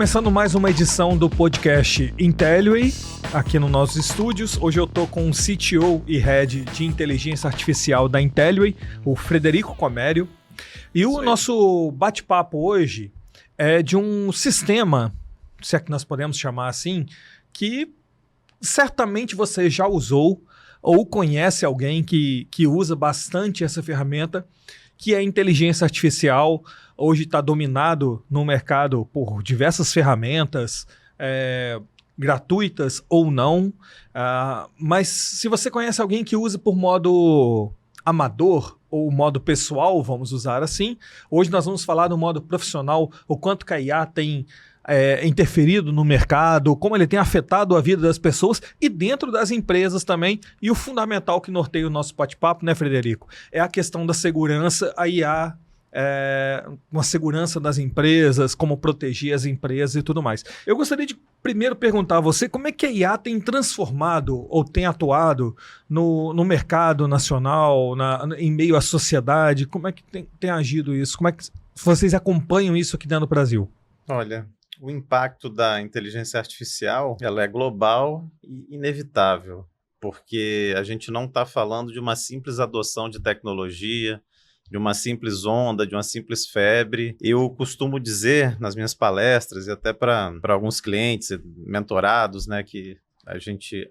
Começando mais uma edição do podcast Intelliway, aqui nos nossos estúdios. Hoje eu tô com o CTO e Head de Inteligência Artificial da Intelliway, o Frederico Comério. E o nosso bate-papo hoje é de um sistema, se é que nós podemos chamar assim, que certamente você já usou ou conhece alguém que usa bastante essa ferramenta, que é a inteligência artificial. Hoje está dominado no mercado por diversas ferramentas, gratuitas ou não. Mas se você conhece alguém que usa por modo amador ou modo pessoal, vamos usar assim, hoje nós vamos falar do modo profissional, o quanto que a IA tem interferido no mercado, como ele tem afetado a vida das pessoas e dentro das empresas também. E o fundamental que norteia o nosso bate-papo, né, Frederico? É a questão da segurança. A IA uma segurança das empresas, como proteger as empresas e tudo mais. Eu gostaria de primeiro perguntar a você como é que a IA tem transformado ou tem atuado no mercado nacional, em meio à sociedade. Como é que tem agido isso? Como é que vocês acompanham isso aqui dentro do Brasil? Olha, o impacto da inteligência artificial, ela é global e inevitável, porque a gente não está falando de uma simples adoção de tecnologia, de uma simples onda, de uma simples febre. Eu costumo dizer nas minhas palestras e até para alguns clientes mentorados, né, que a gente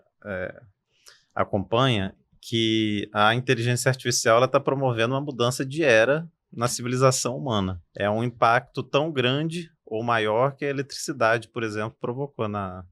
acompanha, que a inteligência artificial está promovendo uma mudança de era na civilização humana. É um impacto tão grande ou maior que a eletricidade, por exemplo, provocou na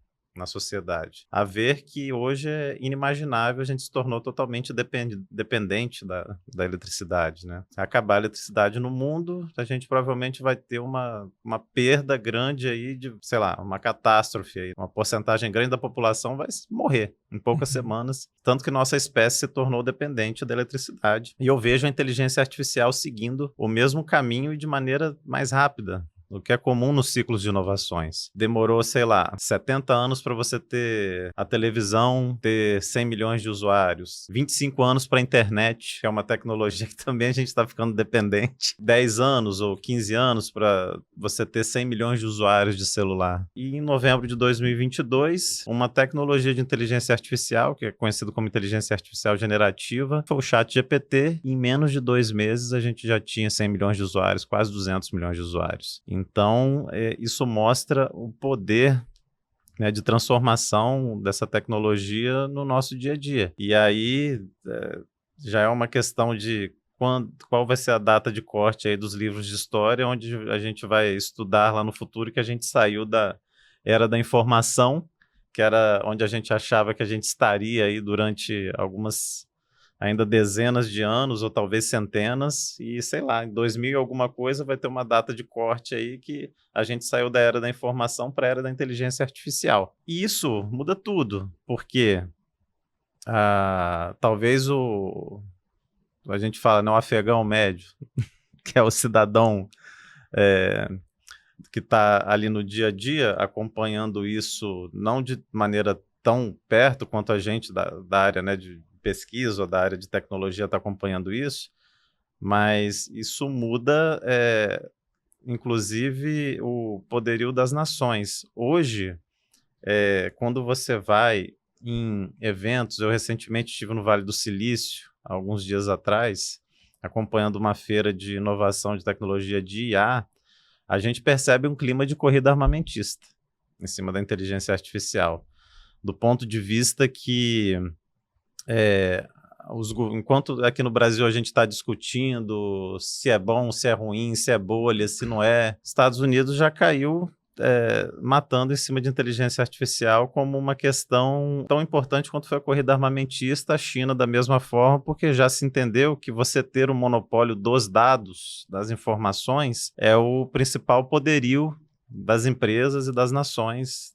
sociedade. A ver que hoje é inimaginável, a gente se tornou totalmente dependente da eletricidade, né? Se acabar a eletricidade no mundo, a gente provavelmente vai ter uma perda grande aí de, sei lá, uma catástrofe aí. Uma porcentagem grande da população vai morrer em poucas semanas, tanto que nossa espécie se tornou dependente da eletricidade. E eu vejo a inteligência artificial seguindo o mesmo caminho e de maneira mais rápida, o que é comum nos ciclos de inovações. Demorou, sei lá, 70 anos para você ter a televisão, ter 100 milhões de usuários. 25 anos para a internet, que é uma tecnologia que também a gente está ficando dependente. 10 anos ou 15 anos para você ter 100 milhões de usuários de celular. E em novembro de 2022, uma tecnologia de inteligência artificial, que é conhecida como inteligência artificial generativa, foi o ChatGPT. Em menos de 2 meses, a gente já tinha 100 milhões de usuários, quase 200 milhões de usuários. Então, isso mostra o poder, né, de transformação dessa tecnologia no nosso dia a dia. E aí, já é uma questão de qual vai ser a data de corte aí dos livros de história, onde a gente vai estudar lá no futuro que a gente saiu da era da informação, que era onde a gente achava que a gente estaria aí durante ainda dezenas de anos, ou talvez centenas, e sei lá, em 2000 e alguma coisa vai ter uma data de corte aí que a gente saiu da era da informação para a era da inteligência artificial. E isso muda tudo, porque talvez a gente fala, né, o afegão médio, que é o cidadão que está ali no dia a dia acompanhando isso, não de maneira tão perto quanto a gente da área, né, de pesquisa ou da área de tecnologia está acompanhando isso, mas isso muda, inclusive, o poderio das nações. Hoje, quando você vai em eventos, eu recentemente estive no Vale do Silício, alguns dias atrás, acompanhando uma feira de inovação de tecnologia de IA, a gente percebe um clima de corrida armamentista em cima da inteligência artificial, do ponto de vista que enquanto aqui no Brasil a gente está discutindo se é bom, se é ruim, se é bolha, se não é, Estados Unidos já caiu matando em cima de inteligência artificial como uma questão tão importante quanto foi a corrida armamentista. A China da mesma forma, porque já se entendeu que você ter o monopólio dos dados, das informações, é o principal poderio das empresas e das nações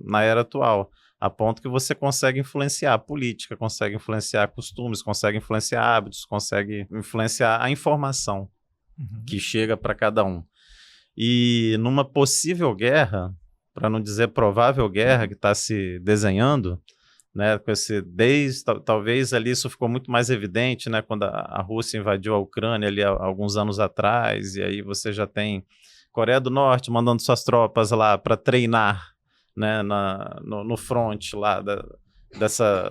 na era atual. A ponto que você consegue influenciar a política, consegue influenciar costumes, consegue influenciar hábitos, consegue influenciar a informação que chega para cada um. E numa possível guerra, para não dizer provável guerra que está se desenhando, né, com talvez ali isso ficou muito mais evidente, né, quando a Rússia invadiu a Ucrânia ali há alguns anos atrás, e aí você já tem Coreia do Norte mandando suas tropas lá para treinar, né, no front lá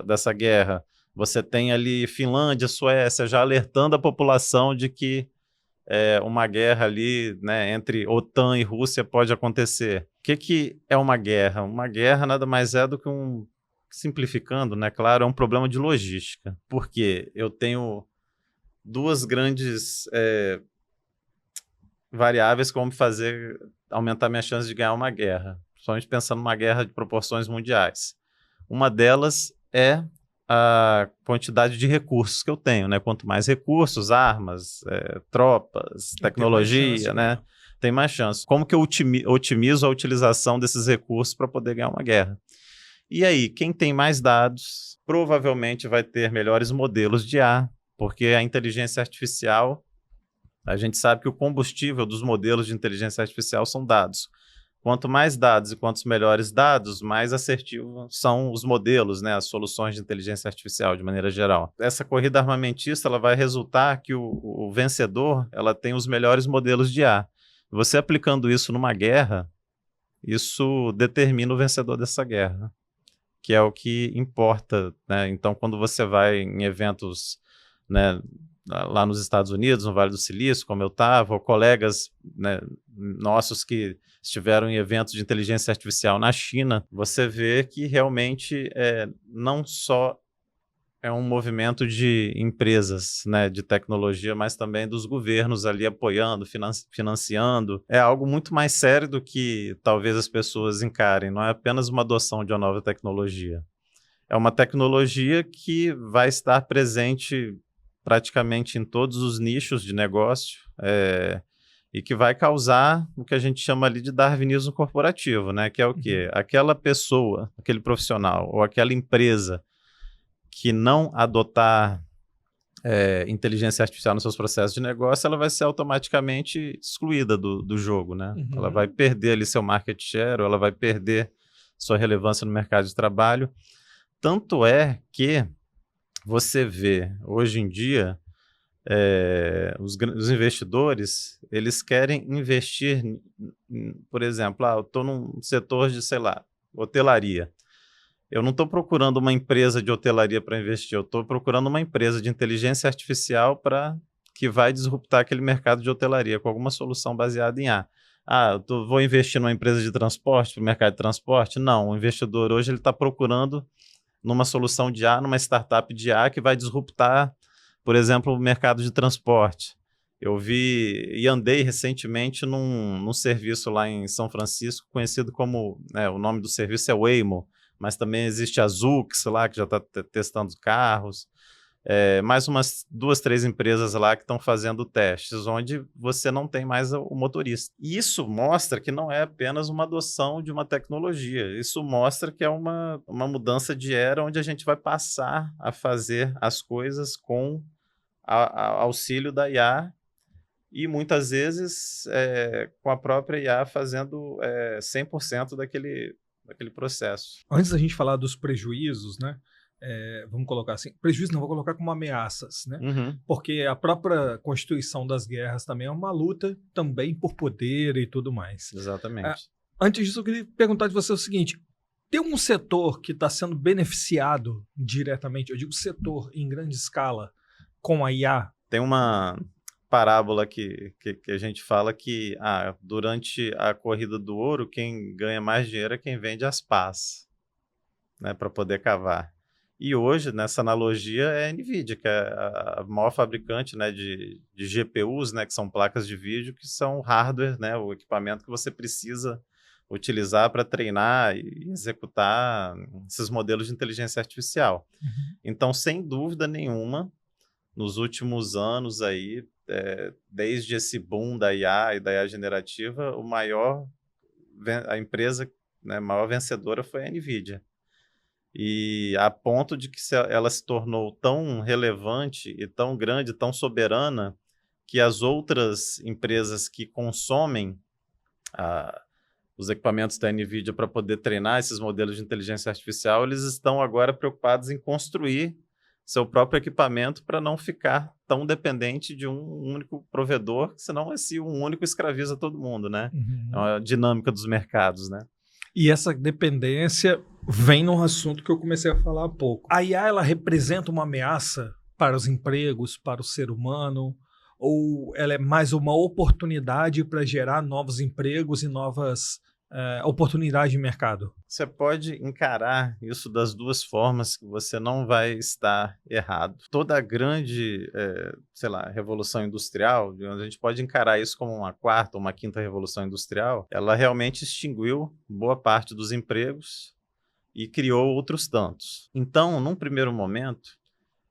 dessa guerra. Você tem ali Finlândia, Suécia já alertando a população de que uma guerra ali, né, entre OTAN e Rússia pode acontecer. O que é uma guerra? Uma guerra nada mais é do que simplificando, né, claro, é um problema de logística. Porque eu tenho duas grandes variáveis que vão me fazer aumentar minha chance de ganhar uma guerra, principalmente pensando numa guerra de proporções mundiais. Uma delas é a quantidade de recursos que eu tenho, né? Quanto mais recursos, armas, tropas, tecnologia, chance, né? Tem mais chance. Como que eu otimizo a utilização desses recursos para poder ganhar uma guerra? E aí, quem tem mais dados provavelmente vai ter melhores modelos de IA, porque a inteligência artificial, a gente sabe que o combustível dos modelos de inteligência artificial são dados. Quanto mais dados e quantos melhores dados, mais assertivos são os modelos, né, as soluções de inteligência artificial, de maneira geral. Essa corrida armamentista ela vai resultar que o vencedor ela tem os melhores modelos de IA. Você aplicando isso numa guerra, isso determina o vencedor dessa guerra, que é o que importa, né? Então, quando você vai em eventos, né, lá nos Estados Unidos, no Vale do Silício, como eu estava, ou colegas, né, nossos que estiveram em eventos de inteligência artificial na China, você vê que realmente não só é um movimento de empresas, né, de tecnologia, mas também dos governos ali apoiando, financiando. É algo muito mais sério do que talvez as pessoas encarem. Não é apenas uma adoção de uma nova tecnologia. É uma tecnologia que vai estar presente praticamente em todos os nichos de negócio, e que vai causar o que a gente chama ali de darwinismo corporativo, né? Que é o quê? Aquela pessoa, aquele profissional ou aquela empresa que não adotar inteligência artificial nos seus processos de negócio, ela vai ser automaticamente excluída do jogo, né? Ela vai perder ali seu market share, ou ela vai perder sua relevância no mercado de trabalho. Tanto é que você vê, hoje em dia, os investidores, eles querem investir, por exemplo, eu estou num setor de, sei lá, hotelaria. Eu não estou procurando uma empresa de hotelaria para investir, eu estou procurando uma empresa de inteligência artificial que vai disruptar aquele mercado de hotelaria com alguma solução baseada em IA. Vou investir numa empresa de transporte, para o mercado de transporte? Não, o investidor hoje está procurando numa solução de IA, numa startup de IA que vai disruptar, por exemplo, o mercado de transporte. Eu vi e andei recentemente num serviço lá em São Francisco, conhecido como, o nome do serviço é Waymo, mas também existe a Zoox lá, que já está testando carros. Mais umas 2, 3 empresas lá que estão fazendo testes, onde você não tem mais o motorista. E isso mostra que não é apenas uma adoção de uma tecnologia, isso mostra que é uma mudança de era, onde a gente vai passar a fazer as coisas com auxílio da IA, e muitas vezes com a própria IA fazendo 100% daquele processo. Antes da gente falar dos prejuízos, né? Vamos colocar assim, prejuízo não, vou colocar como ameaças, né? Porque a própria constituição das guerras também é uma luta também por poder e tudo mais. Exatamente. Antes disso, eu queria perguntar de você o seguinte: tem um setor que está sendo beneficiado diretamente, eu digo setor em grande escala, com a IA? Tem uma parábola que a gente fala que durante a corrida do ouro, quem ganha mais dinheiro é quem vende as pás, né, para poder cavar. E hoje, nessa analogia, é a NVIDIA, que é a maior fabricante, né, de GPUs, né, que são placas de vídeo, que são hardware, né, o equipamento que você precisa utilizar para treinar e executar esses modelos de inteligência artificial. Então, sem dúvida nenhuma, nos últimos anos aí, desde esse boom da IA e da IA generativa, a empresa, né, maior vencedora foi a NVIDIA. E a ponto de que ela se tornou tão relevante e tão grande, tão soberana, que as outras empresas que consomem os equipamentos da NVIDIA para poder treinar esses modelos de inteligência artificial, eles estão agora preocupados em construir seu próprio equipamento para não ficar tão dependente de um único provedor, senão esse um único escraviza todo mundo, né? É Uhum. uma dinâmica dos mercados, né? E essa dependência vem num assunto que eu comecei a falar há pouco. A IA, ela representa uma ameaça para os empregos, para o ser humano, ou ela é mais uma oportunidade para gerar novos empregos e novas oportunidades de mercado? Você pode encarar isso das duas formas que você não vai estar errado. Toda a grande, sei lá, revolução industrial, digamos, a gente pode encarar isso como uma quarta ou uma quinta revolução industrial, ela realmente extinguiu boa parte dos empregos e criou outros tantos. Então, num primeiro momento,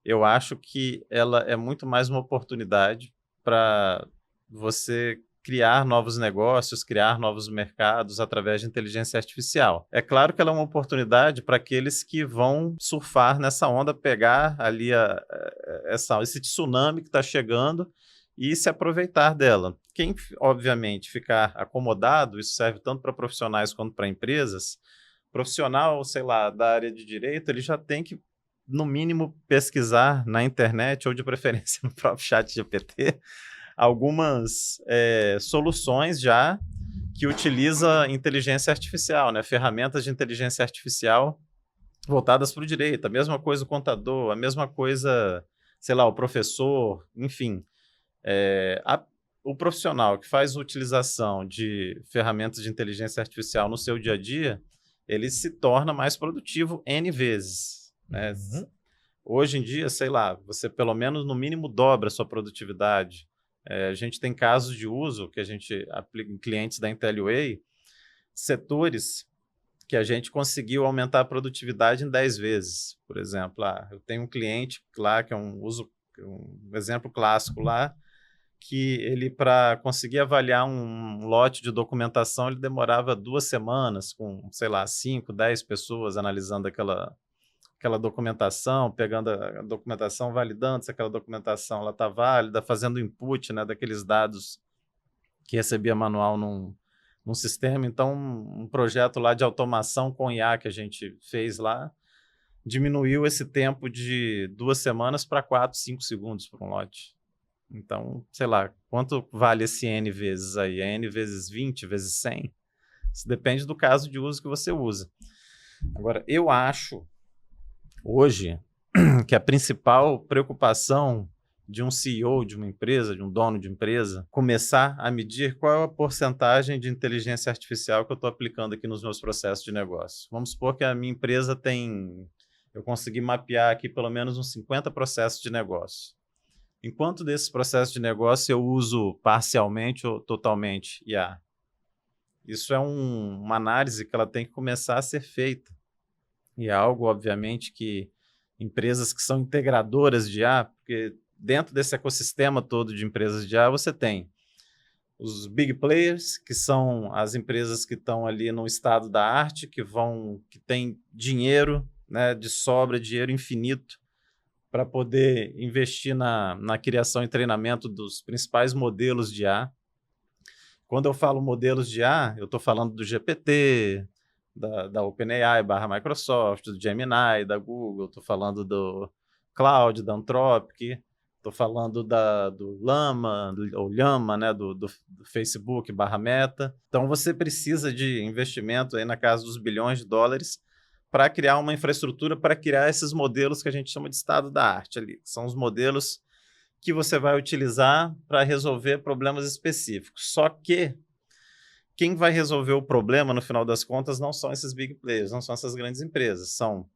eu acho que ela é muito mais uma oportunidade para você criar novos negócios, criar novos mercados através de inteligência artificial. É claro que ela é uma oportunidade para aqueles que vão surfar nessa onda, pegar ali esse tsunami que está chegando e se aproveitar dela. Quem, obviamente, ficar acomodado, isso serve tanto para profissionais quanto para empresas. Profissional, sei lá, da área de direito, ele já tem que, no mínimo, pesquisar na internet ou, de preferência, no próprio chat GPT, algumas soluções já que utiliza inteligência artificial, né? Ferramentas de inteligência artificial voltadas para o direito. A mesma coisa o contador, a mesma coisa, sei lá, o professor, enfim. O profissional que faz utilização de ferramentas de inteligência artificial no seu dia a dia, ele se torna mais produtivo N vezes, né? Uhum. Hoje em dia, sei lá, você pelo menos no mínimo dobra a sua produtividade. A gente tem casos de uso que a gente aplica em clientes da Intelliway, setores que a gente conseguiu aumentar a produtividade em 10 vezes. Por exemplo, eu tenho um cliente lá que é um exemplo clássico lá, que ele, para conseguir avaliar um lote de documentação, ele demorava 2 semanas com, sei lá, 5, 10 pessoas analisando aquela documentação, pegando a documentação, validando se aquela documentação está válida, fazendo input, né, daqueles dados que recebia manual num sistema. Então, um projeto lá de automação com IA que a gente fez lá, diminuiu esse tempo de 2 semanas para 4, 5 segundos por um lote. Então, sei lá, quanto vale esse N vezes aí? É N vezes 20, vezes 100? Isso depende do caso de uso que você usa. Agora, eu acho, hoje, que a principal preocupação de um CEO de uma empresa, de um dono de empresa, começar a medir qual é a porcentagem de inteligência artificial que eu estou aplicando aqui nos meus processos de negócio. Vamos supor que a minha empresa eu consegui mapear aqui pelo menos uns 50 processos de negócio. Enquanto desses processos de negócio eu uso parcialmente ou totalmente IA? Isso é uma análise que ela tem que começar a ser feita. E é algo, obviamente, que empresas que são integradoras de IA, porque dentro desse ecossistema todo de empresas de IA, você tem os big players, que são as empresas que estão ali no estado da arte, que têm dinheiro, né, de sobra, dinheiro infinito, para poder investir na criação e treinamento dos principais modelos de IA. Quando eu falo modelos de IA, eu estou falando do GPT, da OpenAI / Microsoft, do Gemini, da Google, estou falando do Cloud, da Anthropic, estou falando do Llama, ou Llama, né, do Facebook / Meta. Então, você precisa de investimento aí na casa dos bilhões de dólares para criar uma infraestrutura para criar esses modelos que a gente chama de estado da arte ali. São os modelos que você vai utilizar para resolver problemas específicos. Só que quem vai resolver o problema, no final das contas, não são esses big players, não são essas grandes empresas. São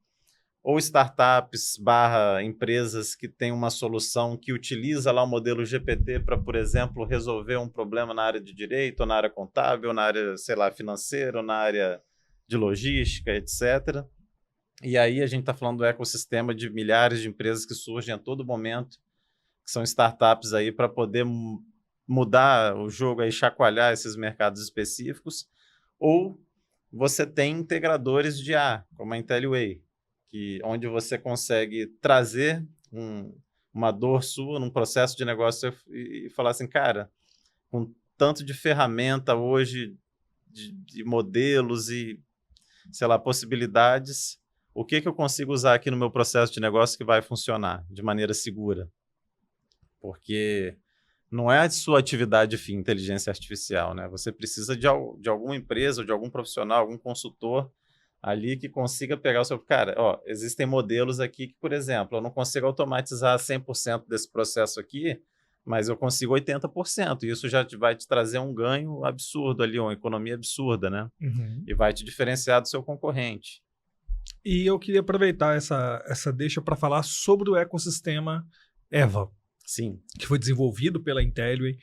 ou startups / empresas que têm uma solução que utiliza lá o modelo GPT para, por exemplo, resolver um problema na área de direito, ou na área contábil, ou na área, sei lá, financeira, ou na área de logística, etc. E aí a gente está falando do ecossistema de milhares de empresas que surgem a todo momento, que são startups aí para poder mudar o jogo, aí, chacoalhar esses mercados específicos. Ou você tem integradores de IA, como a Intelliway, onde você consegue trazer uma dor sua num processo de negócio e falar assim, cara, com tanto de ferramenta hoje, de modelos e, sei lá, possibilidades, o que eu consigo usar aqui no meu processo de negócio que vai funcionar de maneira segura? Porque não é a sua atividade fim, inteligência artificial, né? Você precisa de alguma empresa, ou de algum profissional, algum consultor ali que consiga pegar o seu... Cara, ó, existem modelos aqui que, por exemplo, eu não consigo automatizar 100% desse processo aqui, mas eu consigo 80%, e isso já vai te trazer um ganho absurdo ali, uma economia absurda, né? Uhum. E vai te diferenciar do seu concorrente. E eu queria aproveitar essa deixa para falar sobre o ecossistema EVA, Sim. que foi desenvolvido pela Intellway.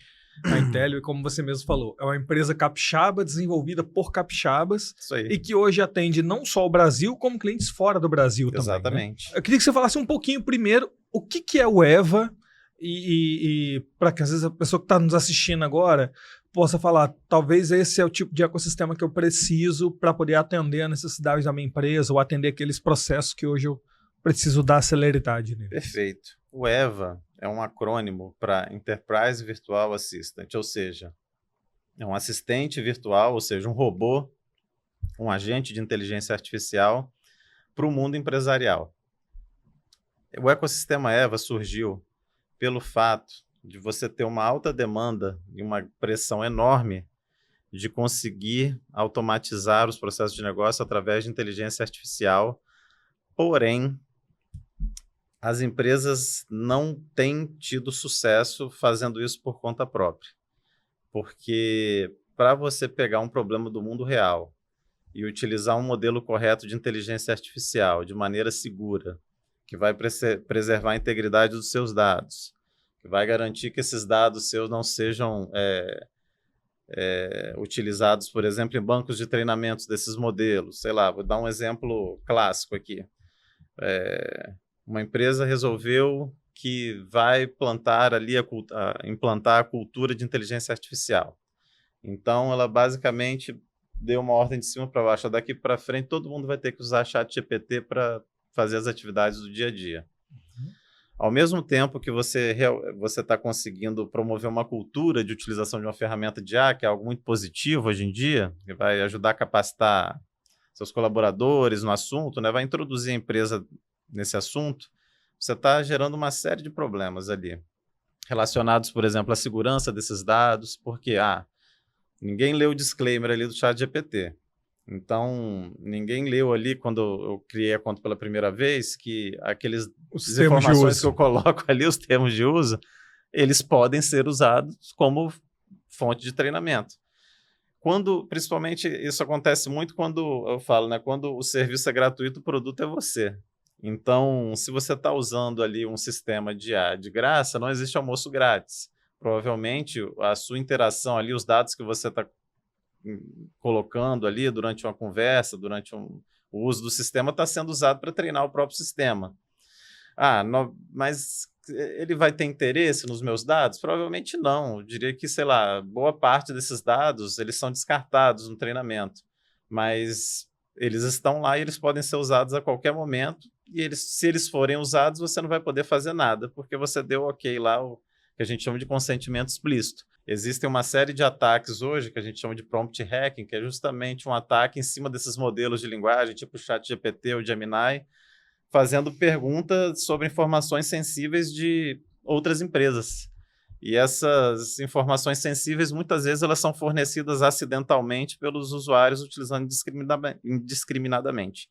A Intellway, como você mesmo falou, é uma empresa capixaba desenvolvida por capixabas. Isso aí. E que hoje atende não só o Brasil, como clientes fora do Brasil também. Exatamente. Né? Eu queria que você falasse um pouquinho primeiro o que é o EVA e para que às vezes a pessoa que está nos assistindo agora possa falar, talvez esse é o tipo de ecossistema que eu preciso para poder atender a necessidade da minha empresa ou atender aqueles processos que hoje eu preciso dar celeridade neles. Perfeito. O EVA é um acrônimo para Enterprise Virtual Assistant, ou seja, é um assistente virtual, ou seja, um robô, um agente de inteligência artificial para o mundo empresarial. O ecossistema EVA surgiu pelo fato de você ter uma alta demanda e uma pressão enorme de conseguir automatizar os processos de negócio através de inteligência artificial, porém, as empresas não têm tido sucesso fazendo isso por conta própria. Porque para você pegar um problema do mundo real e utilizar um modelo correto de inteligência artificial de maneira segura, que vai preservar a integridade dos seus dados, que vai garantir que esses dados seus não sejam utilizados, por exemplo, em bancos de treinamentos desses modelos. Sei lá, vou dar um exemplo clássico aqui. Uma empresa resolveu que vai plantar ali implantar a cultura de inteligência artificial. Então, ela basicamente deu uma ordem de cima para baixo. Daqui para frente, todo mundo vai ter que usar ChatGPT para fazer as atividades do dia a dia. Ao mesmo tempo que você está conseguindo promover uma cultura de utilização de uma ferramenta de IA, que é algo muito positivo hoje em dia, que vai ajudar a capacitar seus colaboradores no assunto, né? Vai introduzir a empresa nesse assunto, você está gerando uma série de problemas ali, relacionados, por exemplo, à segurança desses dados, porque ninguém leu o disclaimer ali do ChatGPT. Então, ninguém leu ali, quando eu criei a conta pela primeira vez, que as informações que eu coloco ali, os termos de uso, eles podem ser usados como fonte de treinamento. Principalmente, isso acontece muito quando eu falo, né? Quando o serviço é gratuito, o produto é você. Então, se você está usando ali um sistema de IA de graça, não existe almoço grátis. Provavelmente, a sua interação ali, os dados que você está colocando ali durante uma conversa, durante o uso do sistema, está sendo usado para treinar o próprio sistema. Mas ele vai ter interesse nos meus dados? Provavelmente não. Eu diria que, sei lá, boa parte desses dados eles são descartados no treinamento. Mas eles estão lá e eles podem ser usados a qualquer momento. E se eles forem usados, você não vai poder fazer nada, porque você deu ok lá, o que a gente chama de consentimento explícito. Existem uma série de ataques hoje, que a gente chama de prompt hacking, que é justamente um ataque em cima desses modelos de linguagem, tipo o ChatGPT ou Gemini, fazendo perguntas sobre informações sensíveis de outras empresas. E essas informações sensíveis, muitas vezes, elas são fornecidas acidentalmente pelos usuários utilizando indiscriminadamente.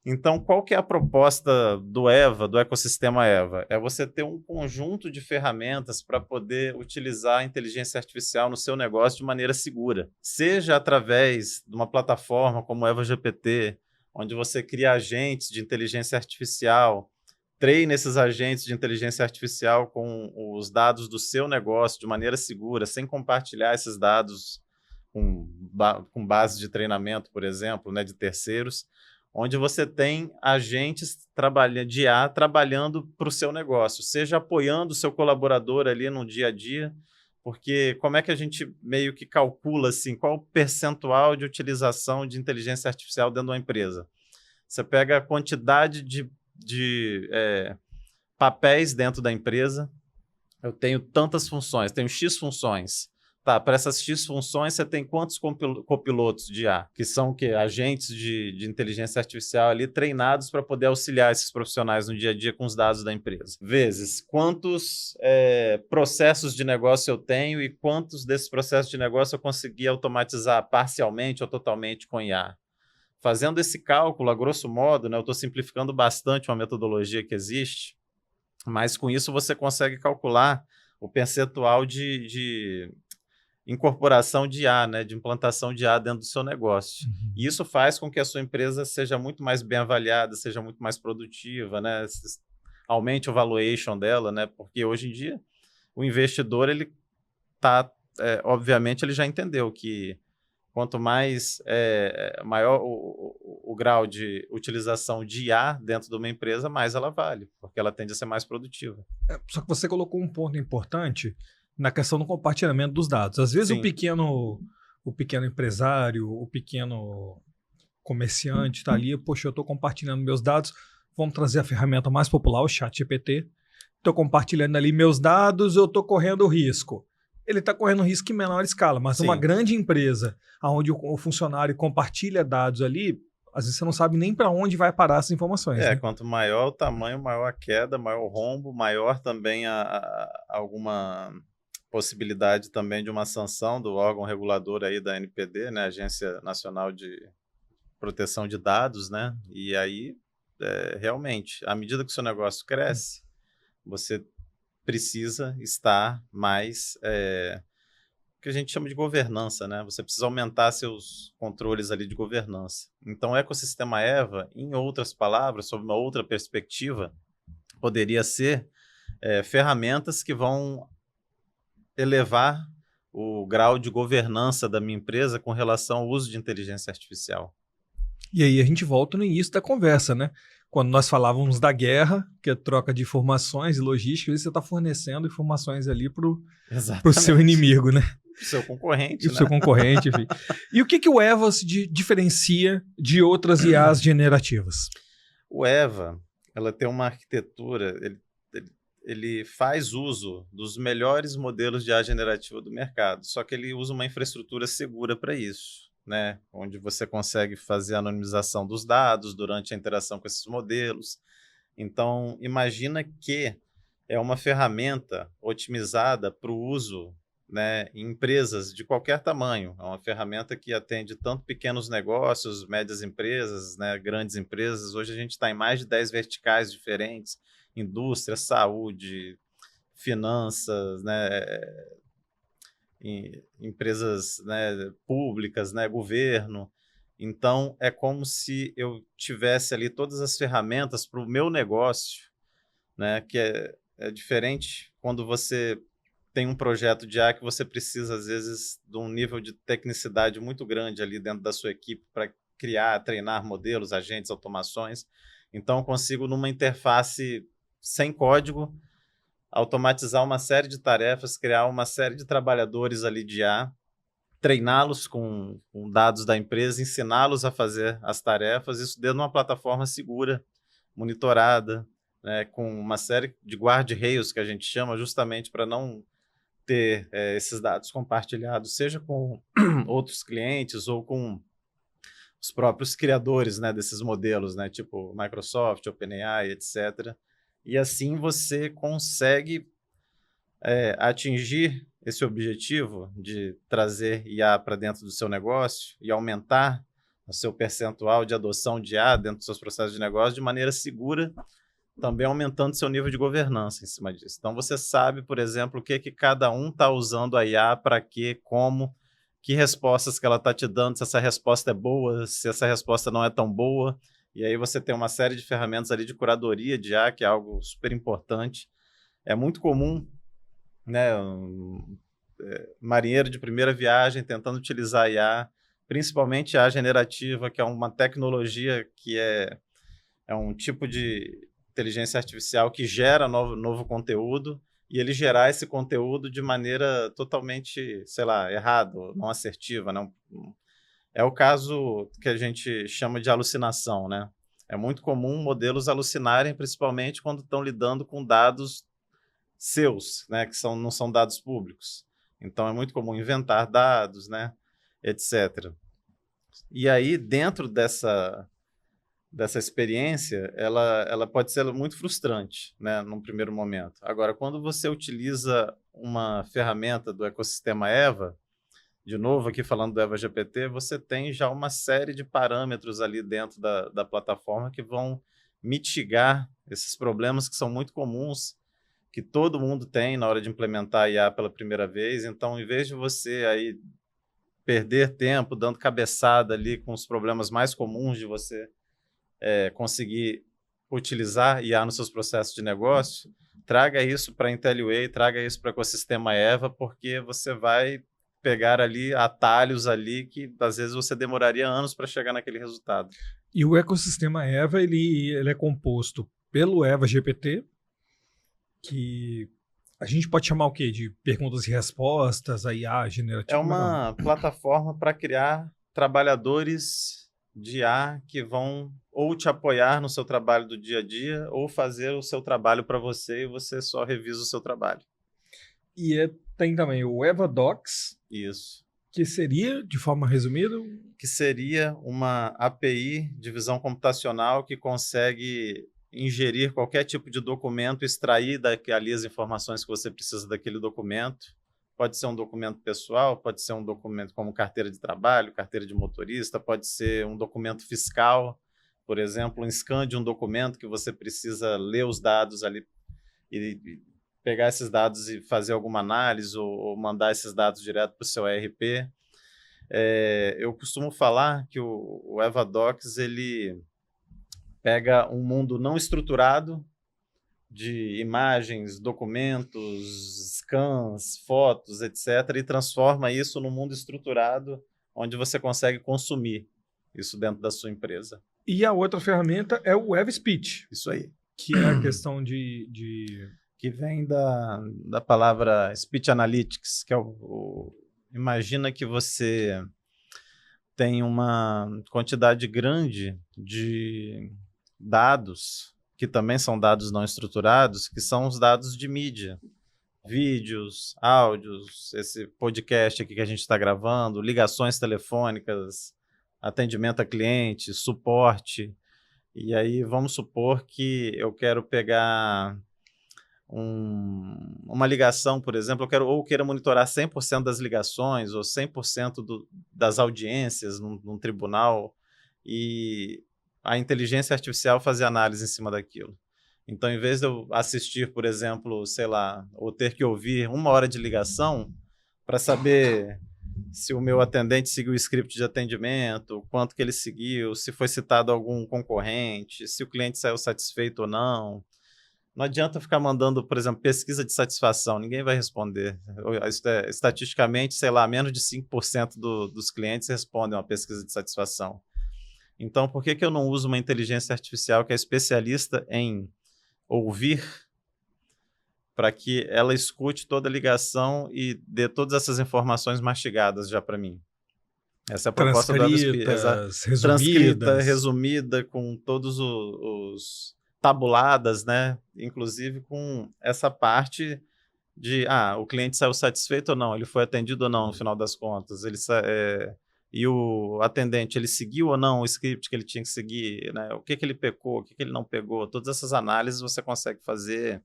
Então, qual que é a proposta do EVA, do ecossistema EVA? É você ter um conjunto de ferramentas para poder utilizar a inteligência artificial no seu negócio de maneira segura. Seja através de uma plataforma como o EVA GPT, onde você cria agentes de inteligência artificial, treine esses agentes de inteligência artificial com os dados do seu negócio de maneira segura, sem compartilhar esses dados com base de treinamento, por exemplo, né, de terceiros, onde você tem agentes de IA trabalhando para o seu negócio, seja apoiando o seu colaborador ali no dia a dia, porque como é que a gente meio que calcula assim, qual o percentual de utilização de inteligência artificial dentro de uma empresa? Você pega a quantidade de papéis dentro da empresa, eu tenho tantas funções, tenho X funções, Tá, para essas X funções, você tem quantos copilotos de IA, que são agentes de inteligência artificial ali treinados para poder auxiliar esses profissionais no dia a dia com os dados da empresa. Vezes, quantos processos de negócio eu tenho e quantos desses processos de negócio eu consegui automatizar parcialmente ou totalmente com IA. Fazendo esse cálculo, a grosso modo, né, eu estou simplificando bastante uma metodologia que existe, mas com isso você consegue calcular o percentual de incorporação de IA, né, de implantação de IA dentro do seu negócio. Uhum. E isso faz com que a sua empresa seja muito mais bem avaliada, seja muito mais produtiva, né, aumente o valuation dela, né, porque hoje em dia o investidor, ele tá, obviamente, ele já entendeu que quanto mais maior o grau de utilização de IA dentro de uma empresa, mais ela vale, porque ela tende a ser mais produtiva. Só que você colocou um ponto importante na questão do compartilhamento dos dados. Às vezes Sim. o pequeno empresário, o pequeno comerciante está ali, poxa, eu estou compartilhando meus dados, vamos trazer a ferramenta mais popular, o ChatGPT, estou compartilhando ali meus dados, eu estou correndo risco. Ele está correndo risco em menor escala, mas uma grande empresa, onde o funcionário compartilha dados ali, às vezes você não sabe nem para onde vai parar essas informações. Né? Quanto maior o tamanho, maior a queda, maior o rombo, maior também alguma possibilidade também de uma sanção do órgão regulador aí da NPD, né, Agência Nacional de Proteção de Dados, né? E aí, realmente, à medida que o seu negócio cresce, você precisa estar mais, o que a gente chama de governança, né? Você precisa aumentar seus controles ali de governança. Então, o ecossistema EVA, em outras palavras, sob uma outra perspectiva, poderia ser ferramentas que vão elevar o grau de governança da minha empresa com relação ao uso de inteligência artificial. E aí a gente volta no início da conversa, né? Quando nós falávamos da guerra, que é troca de informações e logística, você está fornecendo informações ali para o seu inimigo, né? Para o seu concorrente, né? Seu concorrente, enfim. E o que o EVA se diferencia de outras IAs generativas? O EVA, ela tem uma arquitetura, ele faz uso dos melhores modelos de IA generativa do mercado, só que ele usa uma infraestrutura segura para isso, né? Onde você consegue fazer a anonimização dos dados durante a interação com esses modelos. Então, imagina que é uma ferramenta otimizada para o uso, né, em empresas de qualquer tamanho. É uma ferramenta que atende tanto pequenos negócios, médias empresas, né, grandes empresas. Hoje a gente está em mais de 10 verticais diferentes, indústria, saúde, finanças, né, empresas, né, públicas, né, governo. Então, é como se eu tivesse ali todas as ferramentas para o meu negócio, né, que é diferente quando você tem um projeto de IA que você precisa, às vezes, de um nível de tecnicidade muito grande ali dentro da sua equipe para criar, treinar modelos, agentes, automações. Então, eu consigo, numa interface sem código, automatizar uma série de tarefas, criar uma série de trabalhadores ali de IA, treiná-los com dados da empresa, ensiná-los a fazer as tarefas, isso dentro de uma plataforma segura, monitorada, né, com uma série de guardrails que a gente chama, justamente para não ter esses dados compartilhados, seja com outros clientes ou com os próprios criadores, né, desses modelos, né, tipo Microsoft, OpenAI, etc. E assim você consegue atingir esse objetivo de trazer IA para dentro do seu negócio e aumentar o seu percentual de adoção de IA dentro dos seus processos de negócio de maneira segura, também aumentando seu nível de governança em cima disso. Então, você sabe, por exemplo, o que cada um está usando a IA, para quê, como, que respostas que ela está te dando, se essa resposta é boa, se essa resposta não é tão boa. E aí você tem uma série de ferramentas ali de curadoria de IA, que é algo super importante. É muito comum, né, marinheiro de primeira viagem tentando utilizar a IA, principalmente a IA generativa, que é uma tecnologia que é um tipo de inteligência artificial que gera novo conteúdo, e ele gerar esse conteúdo de maneira totalmente, sei lá, errada, não assertiva. Não. É o caso que a gente chama de alucinação, né? É muito comum modelos alucinarem, principalmente quando estão lidando com dados seus, né, que não são dados públicos. Então, é muito comum inventar dados, né, etc. E aí, dentro dessa experiência, ela pode ser muito frustrante, né, num primeiro momento. Agora, quando você utiliza uma ferramenta do ecossistema EVA, de novo aqui falando do EVA GPT, você tem já uma série de parâmetros ali dentro da plataforma que vão mitigar esses problemas que são muito comuns, que todo mundo tem na hora de implementar a IA pela primeira vez. Então, em vez de você aí perder tempo dando cabeçada ali com os problemas mais comuns de você conseguir utilizar IA nos seus processos de negócio, traga isso para a IntelliWay, traga isso para o ecossistema EVA, porque você vai pegar ali atalhos ali que às vezes você demoraria anos para chegar naquele resultado. E o ecossistema EVA, ele é composto pelo EVA GPT, que a gente pode chamar o quê? De perguntas e respostas, a IA É generativa? uma plataforma para criar trabalhadores de IA que vão ou te apoiar no seu trabalho do dia a dia ou fazer o seu trabalho para você e você só revisa o seu trabalho. E tem também o EVA Docs, Isso. que seria, de forma resumida, Que seria uma API de visão computacional que consegue ingerir qualquer tipo de documento, extrair dali as informações que você precisa daquele documento. Pode ser um documento pessoal, pode ser um documento como carteira de trabalho, carteira de motorista, pode ser um documento fiscal, por exemplo, um scan de um documento que você precisa ler os dados ali e pegar esses dados e fazer alguma análise ou mandar esses dados direto para o seu ERP. Eu costumo falar que o EVA Docs ele pega um mundo não estruturado de imagens, documentos, scans, fotos, etc., e transforma isso num mundo estruturado onde você consegue consumir isso dentro da sua empresa. E a outra ferramenta é o EVA Speech. Isso aí. Que é a questão Que vem da palavra Speech Analytics, que é imagina que você tem uma quantidade grande de dados, que também são dados não estruturados, que são os dados de mídia. Vídeos, áudios, esse podcast aqui que a gente está gravando, ligações telefônicas, atendimento a cliente, suporte. E aí vamos supor que eu quero pegar uma ligação, por exemplo, eu queira monitorar 100% das ligações ou 100% das audiências num tribunal e a inteligência artificial fazer análise em cima daquilo. Então, em vez de eu assistir, por exemplo, sei lá, ou ter que ouvir 1 hora de ligação para saber se o meu atendente seguiu o script de atendimento, quanto que ele seguiu, se foi citado algum concorrente, se o cliente saiu satisfeito ou não. Não adianta ficar mandando, por exemplo, pesquisa de satisfação, ninguém vai responder. Estatisticamente, sei lá, menos de 5% dos clientes respondem uma pesquisa de satisfação. Então, por que eu não uso uma inteligência artificial que é especialista em ouvir para que ela escute toda a ligação e dê todas essas informações mastigadas já para mim? Essa é a proposta do resumidas. Transcrita, resumida, com todos os tabuladas, né? Inclusive com essa parte de o cliente saiu satisfeito ou não, ele foi atendido ou não no final das contas, e o atendente, ele seguiu ou não o script que ele tinha que seguir, né? O que ele pecou, o que ele não pegou, todas essas análises você consegue fazer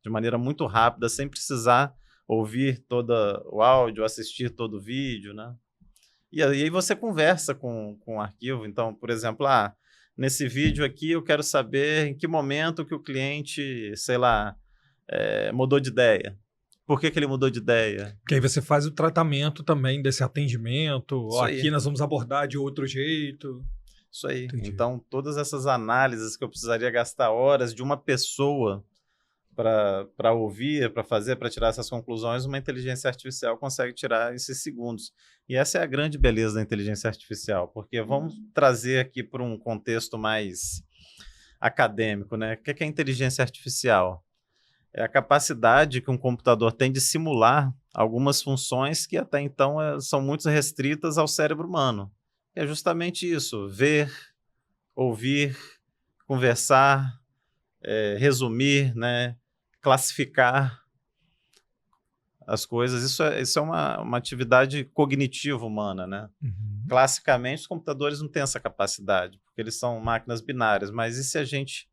de maneira muito rápida, sem precisar ouvir todo o áudio, assistir todo o vídeo, né? E aí você conversa com o arquivo. Então, por exemplo, nesse vídeo aqui eu quero saber em que momento que o cliente, sei lá, mudou de ideia. Por que ele mudou de ideia? Porque aí você faz o tratamento também desse atendimento. Aqui nós vamos abordar de outro jeito. Isso aí. Entendi. Então, todas essas análises que eu precisaria gastar horas de uma pessoa para ouvir, para fazer, para tirar essas conclusões, uma inteligência artificial consegue tirar esses segundos. E essa é a grande beleza da inteligência artificial, porque vamos trazer aqui para um contexto mais acadêmico, né? O que é inteligência artificial? É a capacidade que um computador tem de simular algumas funções que até então são muito restritas ao cérebro humano. É justamente isso: ver, ouvir, conversar, resumir, né? Classificar. as coisas. Isso é uma atividade cognitiva humana, né? Uhum. Classicamente, os computadores não têm essa capacidade, porque eles são máquinas binárias, mas e se a gente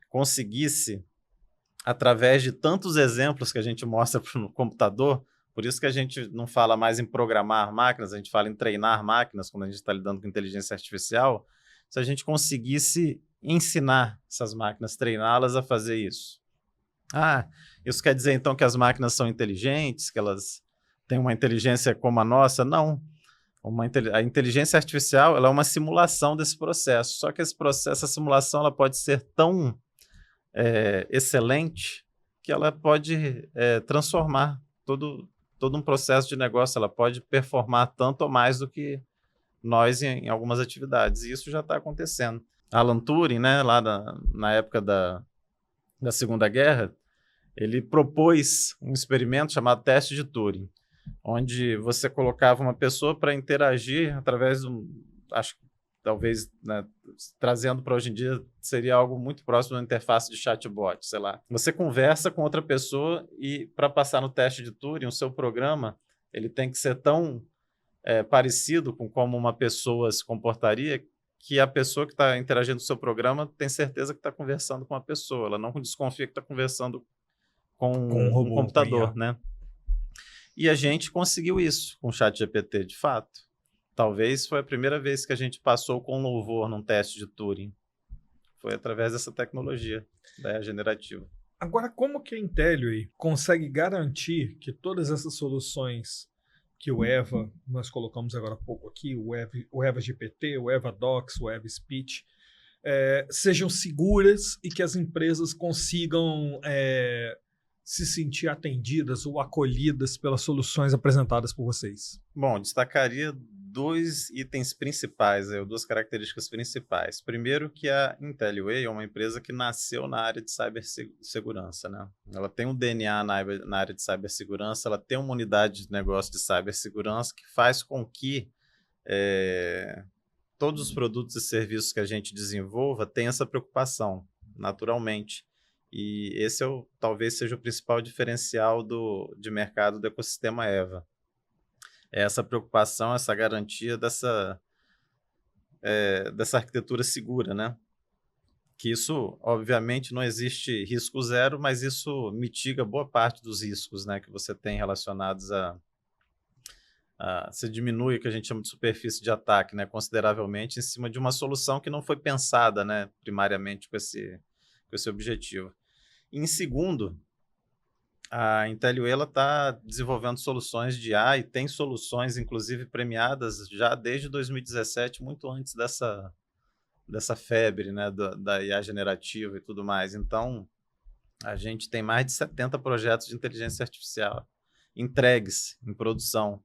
conseguisse, através de tantos exemplos que a gente mostra para o computador, por isso que a gente não fala mais em programar máquinas, a gente fala em treinar máquinas, quando a gente está lidando com inteligência artificial, se a gente conseguisse ensinar essas máquinas, treiná-las a fazer isso. Ah, isso quer dizer então que as máquinas são inteligentes, que elas têm uma inteligência como a nossa? Não. A inteligência artificial ela é uma simulação desse processo, só que essa simulação ela pode ser tão excelente que ela pode transformar todo um processo de negócio, ela pode performar tanto ou mais do que nós em algumas atividades, e isso já está acontecendo. Alan Turing, né, lá na época da Segunda Guerra, ele propôs um experimento chamado teste de Turing, onde você colocava uma pessoa para interagir através de acho que talvez, né, trazendo para hoje em dia, seria algo muito próximo da interface de chatbot, sei lá. Você conversa com outra pessoa e para passar no teste de Turing, o seu programa ele tem que ser tão parecido com como uma pessoa se comportaria, que a pessoa que está interagindo com o seu programa tem certeza que está conversando com uma pessoa, ela não desconfia que está conversando com Com um um robô, com IA. computador, né? E a gente conseguiu isso com o ChatGPT, de fato. Talvez foi a primeira vez que a gente passou com louvor num teste de Turing. Foi através dessa tecnologia da IA generativa. Agora, como que a Intelliway consegue garantir que todas essas soluções que o EVA, nós colocamos agora há pouco aqui, o EVA GPT, o EVA Docs, o EVA Speech, sejam seguras e que as empresas consigam se sentir atendidas ou acolhidas pelas soluções apresentadas por vocês? Bom, destacaria dois itens principais, duas características principais. Primeiro, que a Intelliway é uma empresa que nasceu na área de cibersegurança, né? Ela tem um DNA na área de cibersegurança, ela tem uma unidade de negócio de cibersegurança que faz com que todos os produtos e serviços que a gente desenvolva tenham essa preocupação, naturalmente. E esse talvez seja o principal diferencial de mercado do ecossistema EVA. Essa preocupação, essa garantia dessa arquitetura segura, né? Que isso, obviamente, não existe risco zero, mas isso mitiga boa parte dos riscos, né, que você tem relacionados você diminui o que a gente chama de superfície de ataque, né, consideravelmente em cima de uma solução que não foi pensada, né, primariamente com esse objetivo. E, em segundo, a Intelliway está desenvolvendo soluções de IA e tem soluções, inclusive, premiadas já desde 2017, muito antes dessa febre, né, da IA generativa e tudo mais. Então, a gente tem mais de 70 projetos de inteligência artificial entregues em produção.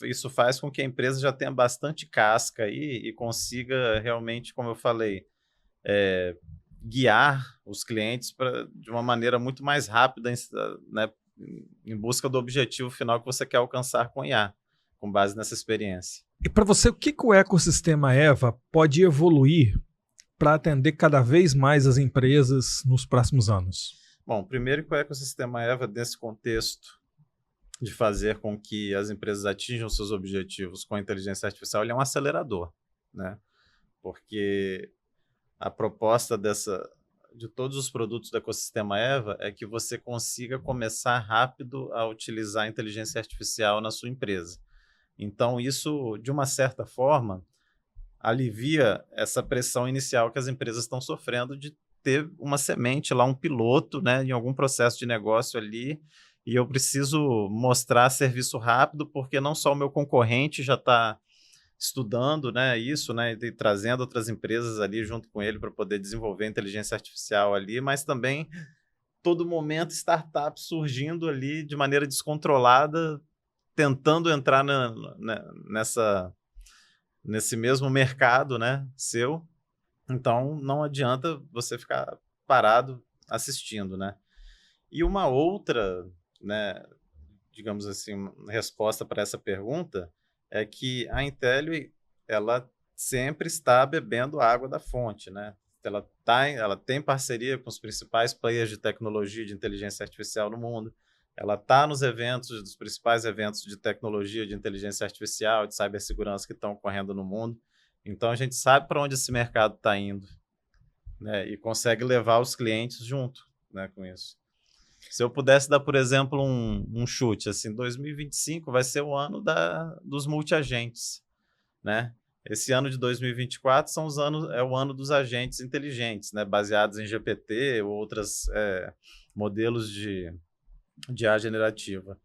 Isso faz com que a empresa já tenha bastante casca e consiga realmente, como eu falei, guiar os clientes de uma maneira muito mais rápida, né, em busca do objetivo final que você quer alcançar com IA, com base nessa experiência. E para você, o que o ecossistema EVA pode evoluir para atender cada vez mais as empresas nos próximos anos? Bom, primeiro que o ecossistema EVA, nesse contexto de fazer com que as empresas atinjam seus objetivos com a inteligência artificial, ele é um acelerador, né? Porque a proposta de todos os produtos do ecossistema EVA é que você consiga começar rápido a utilizar a inteligência artificial na sua empresa. Então, isso, de uma certa forma, alivia essa pressão inicial que as empresas estão sofrendo de ter uma semente lá, um piloto, né, em algum processo de negócio ali, e eu preciso mostrar serviço rápido, porque não só o meu concorrente já está estudando, né, isso, né, e trazendo outras empresas ali junto com ele para poder desenvolver inteligência artificial ali, mas também todo momento startups surgindo ali de maneira descontrolada, tentando entrar nesse mesmo mercado, né, seu. Então não adianta você ficar parado assistindo, né? E uma outra, né, digamos assim, resposta para essa pergunta é que a Intel ela sempre está bebendo água da fonte, né? Ela tem parceria com os principais players de tecnologia de inteligência artificial no mundo. ela está nos eventos, dos principais eventos de tecnologia, de inteligência artificial, de cibersegurança que estão ocorrendo no mundo. Então, a gente sabe para onde esse mercado está indo, né? E consegue levar os clientes junto, né, com isso. Se eu pudesse dar, por exemplo, um chute, assim, 2025 vai ser o ano dos multiagentes, né? Esse ano de 2024 é o ano dos agentes inteligentes, né? Baseados em GPT ou outros modelos de IA generativa.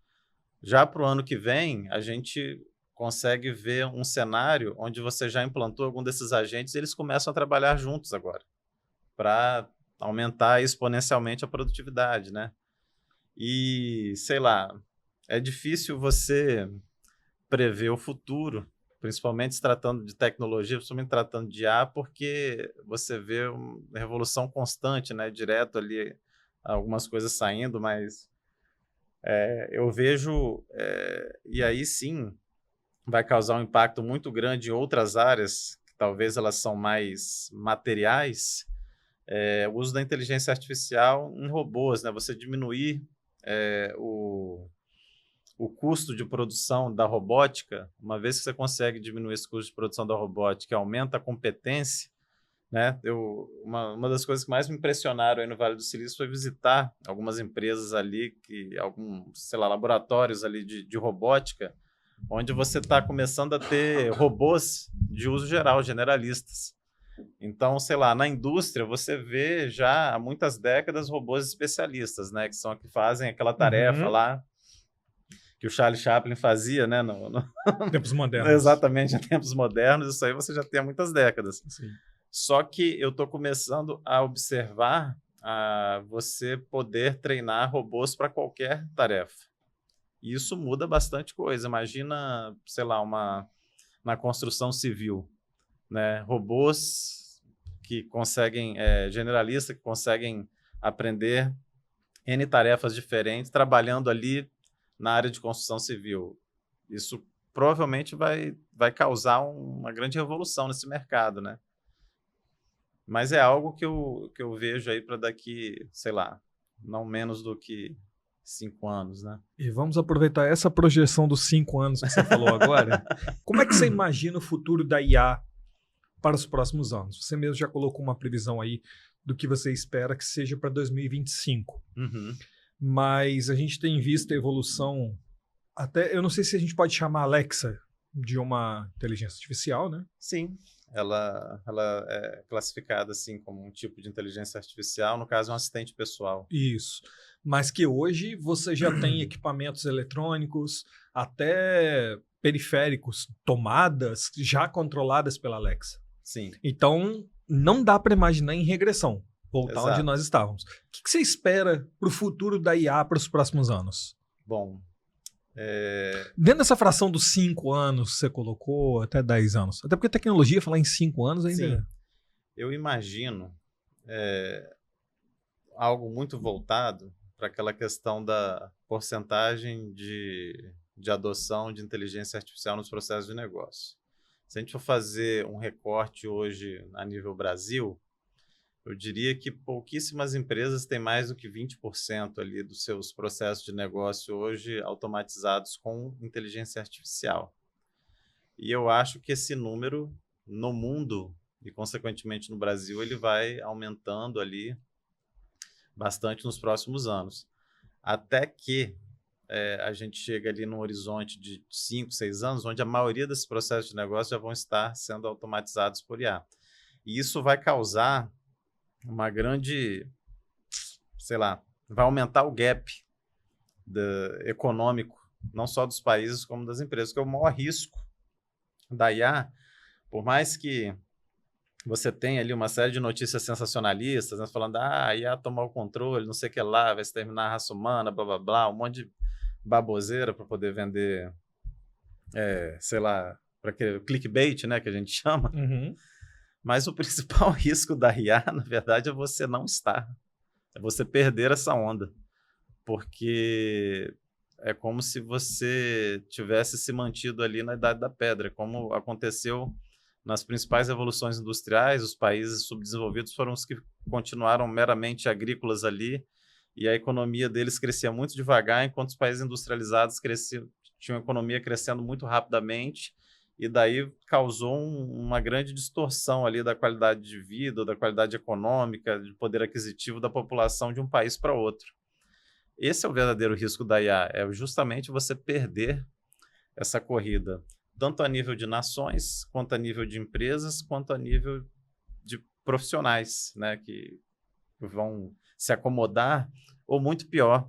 Já para o ano que vem, a gente consegue ver um cenário onde você já implantou algum desses agentes e eles começam a trabalhar juntos agora, para aumentar exponencialmente a produtividade, né? E, sei lá, é difícil você prever o futuro, principalmente se tratando de tecnologia, principalmente tratando de IA, porque você vê uma revolução constante, né? Direto ali, algumas coisas saindo, mas eu vejo, e aí sim, vai causar um impacto muito grande em outras áreas, que talvez elas são mais materiais, o uso da inteligência artificial em robôs, né? Você diminuir o custo de produção da robótica, uma vez que você consegue diminuir esse custo de produção da robótica, aumenta a competência, né? Uma das coisas que mais me impressionaram aí no Vale do Silício foi visitar algumas empresas ali, alguns, sei lá, laboratórios ali de robótica, onde você está começando a ter robôs de uso geral, generalistas. Então, sei lá, na indústria você vê já há muitas décadas robôs especialistas, né, que são que fazem aquela tarefa lá que o Charlie Chaplin fazia, né, Tempos modernos. exatamente em tempos modernos. Isso aí você já tem há muitas décadas. Sim. Só que eu estou começando a observar você poder treinar robôs para qualquer tarefa. E isso muda bastante coisa. Imagina, sei lá, na construção civil, né? Robôs que conseguem, generalistas, que conseguem aprender N tarefas diferentes, trabalhando ali na área de construção civil. Isso provavelmente vai causar uma grande revolução nesse mercado, né? Mas é algo que eu vejo aí para daqui, sei lá, não menos do que 5 anos, né? E vamos aproveitar essa projeção dos 5 anos que você falou agora. Como é que você imagina o futuro da IA para os próximos anos? Você mesmo já colocou uma previsão aí do que você espera que seja para 2025. Uhum. Mas a gente tem visto a evolução, até, eu não sei se a gente pode chamar a Alexa de uma inteligência artificial, né? Sim, ela é classificada assim como um tipo de inteligência artificial, no caso, um assistente pessoal. Isso. Mas que hoje você já tem equipamentos eletrônicos, até periféricos, tomadas já controladas pela Alexa. Sim. Então, não dá para imaginar em regressão, voltar Exato. onde nós estávamos. O que você espera para o futuro da IA para os próximos anos? Bom, Dentro dessa fração dos 5 anos que você colocou, até 10 anos. Até porque a tecnologia, falar em 5 anos ainda... sim, eu imagino algo muito voltado para aquela questão da porcentagem de adoção de inteligência artificial nos processos de negócio. Se a gente for fazer um recorte hoje a nível Brasil, eu diria que pouquíssimas empresas têm mais do que 20% ali dos seus processos de negócio hoje automatizados com inteligência artificial. E eu acho que esse número no mundo e, consequentemente, no Brasil, ele vai aumentando ali bastante nos próximos anos. Até que a gente chega ali num horizonte de 5, 6 anos, onde a maioria desses processos de negócio já vão estar sendo automatizados por IA. E isso vai causar uma grande, sei lá, vai aumentar o gap econômico, não só dos países, como das empresas, que é o maior risco da IA, por mais que você tenha ali uma série de notícias sensacionalistas, né, falando, a IA tomou o controle, não sei o que lá, vai exterminar a raça humana, blá, blá, blá, um monte de baboseira para poder vender, sei lá, para aquele clickbait, né, que a gente chama. Uhum. Mas o principal risco da IA, na verdade, é você não estar. É você perder essa onda. Porque é como se você tivesse se mantido ali na Idade da Pedra, como aconteceu nas principais revoluções industriais. Os países subdesenvolvidos foram os que continuaram meramente agrícolas ali e a economia deles crescia muito devagar, enquanto os países industrializados tinham a economia crescendo muito rapidamente, e daí causou uma grande distorção ali da qualidade de vida, da qualidade econômica, de poder aquisitivo da população de um país para outro. Esse é o verdadeiro risco da IA, é justamente você perder essa corrida, tanto a nível de nações, quanto a nível de empresas, quanto a nível de profissionais, né, que vão se acomodar, ou muito pior,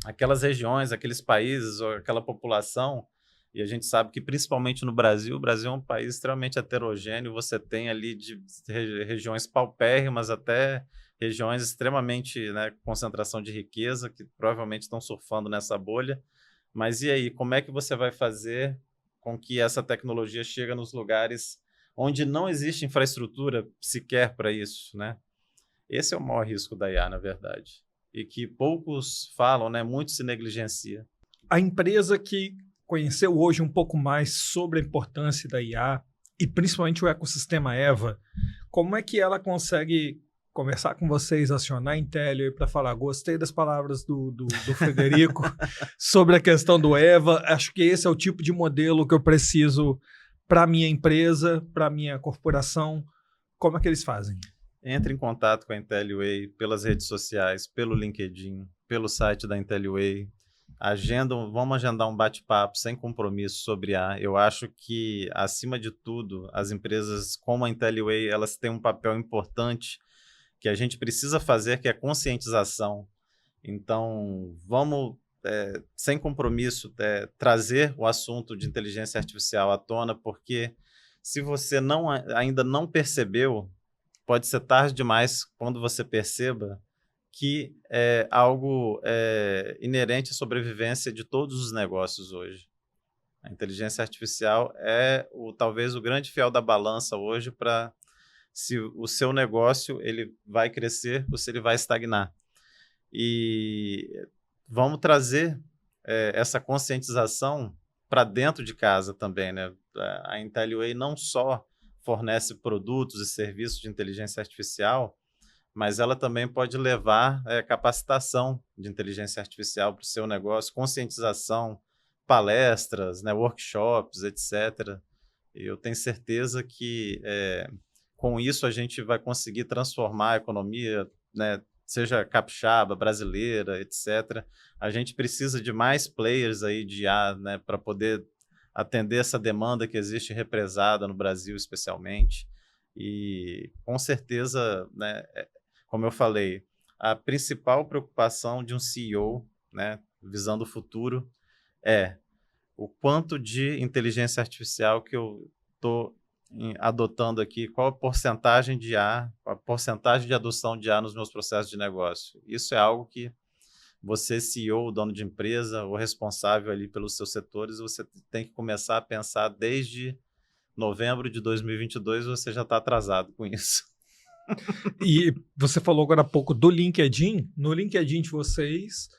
aquelas regiões, aqueles países, ou aquela população, e a gente sabe que principalmente no Brasil, o Brasil é um país extremamente heterogêneo, você tem ali de regiões paupérrimas até regiões extremamente, né, concentração de riqueza, que provavelmente estão surfando nessa bolha. Mas e aí, como é que você vai fazer com que essa tecnologia chegue nos lugares onde não existe infraestrutura sequer para isso, né? Esse é o maior risco da IA, na verdade. E que poucos falam, né? Muito se negligencia. A empresa que conheceu hoje um pouco mais sobre a importância da IA e principalmente o ecossistema EVA, como é que ela consegue conversar com vocês, acionar a Intellway para falar, gostei das palavras do Frederico sobre a questão do EVA, acho que esse é o tipo de modelo que eu preciso para a minha empresa, para a minha corporação. Como é que eles fazem? Entre em contato com a Intellway pelas redes sociais, pelo LinkedIn, pelo site da Intellway. Vamos agendar um bate-papo sem compromisso sobre IA. Eu acho que, acima de tudo, as empresas como a Intellway, elas têm um papel importante que a gente precisa fazer, que é a conscientização. Então, vamos, sem compromisso, trazer o assunto de inteligência artificial à tona, porque se você ainda não percebeu, pode ser tarde demais quando você perceba que é algo inerente à sobrevivência de todos os negócios hoje. A inteligência artificial é talvez o grande fiel da balança hoje para se o seu negócio ele vai crescer ou se ele vai estagnar. E vamos trazer essa conscientização para dentro de casa também, né? A Intellway não só fornece produtos e serviços de inteligência artificial, mas ela também pode levar capacitação de inteligência artificial para o seu negócio, conscientização, palestras, né, workshops, etc. E eu tenho certeza que com isso a gente vai conseguir transformar a economia, né, seja capixaba, brasileira, etc. A gente precisa de mais players aí de IA, né, para poder atender essa demanda que existe represada no Brasil, especialmente. E, com certeza, né, como eu falei, a principal preocupação de um CEO, né, visando o futuro, é o quanto de inteligência artificial que eu estou adotando aqui, qual a porcentagem de IA, a porcentagem de adoção de IA nos meus processos de negócio. Isso é algo que você, CEO, dono de empresa, ou responsável ali pelos seus setores, você tem que começar a pensar desde novembro de 2022, você já está atrasado com isso. E você falou agora há pouco do LinkedIn. No LinkedIn de vocês,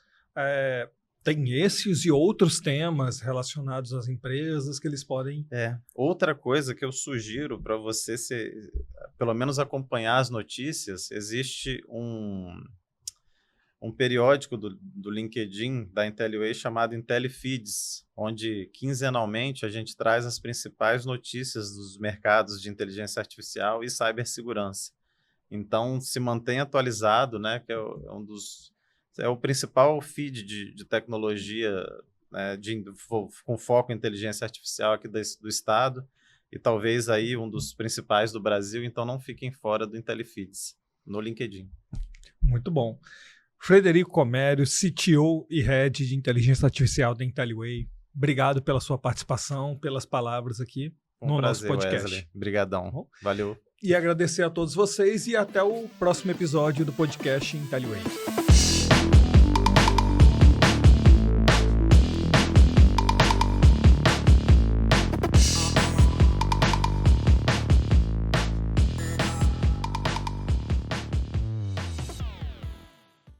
tem esses e outros temas relacionados às empresas que eles podem... Outra coisa que eu sugiro para você, pelo menos acompanhar as notícias, existe um periódico do LinkedIn da Intellway chamado IntelliFeeds, onde quinzenalmente a gente traz as principais notícias dos mercados de inteligência artificial e cibersegurança. Então, se mantenha atualizado, né, que é o principal feed de tecnologia, né, com foco em inteligência artificial aqui do estado, e talvez aí um dos principais do Brasil, então não fiquem fora do IntelliFeeds, no LinkedIn. Muito bom. Frederico Comério, CTO e Head de Inteligência Artificial da Intellway, obrigado pela sua participação, pelas palavras aqui no nosso podcast. Wesley. Obrigadão. Valeu. E agradecer a todos vocês e até o próximo episódio do podcast Intellway.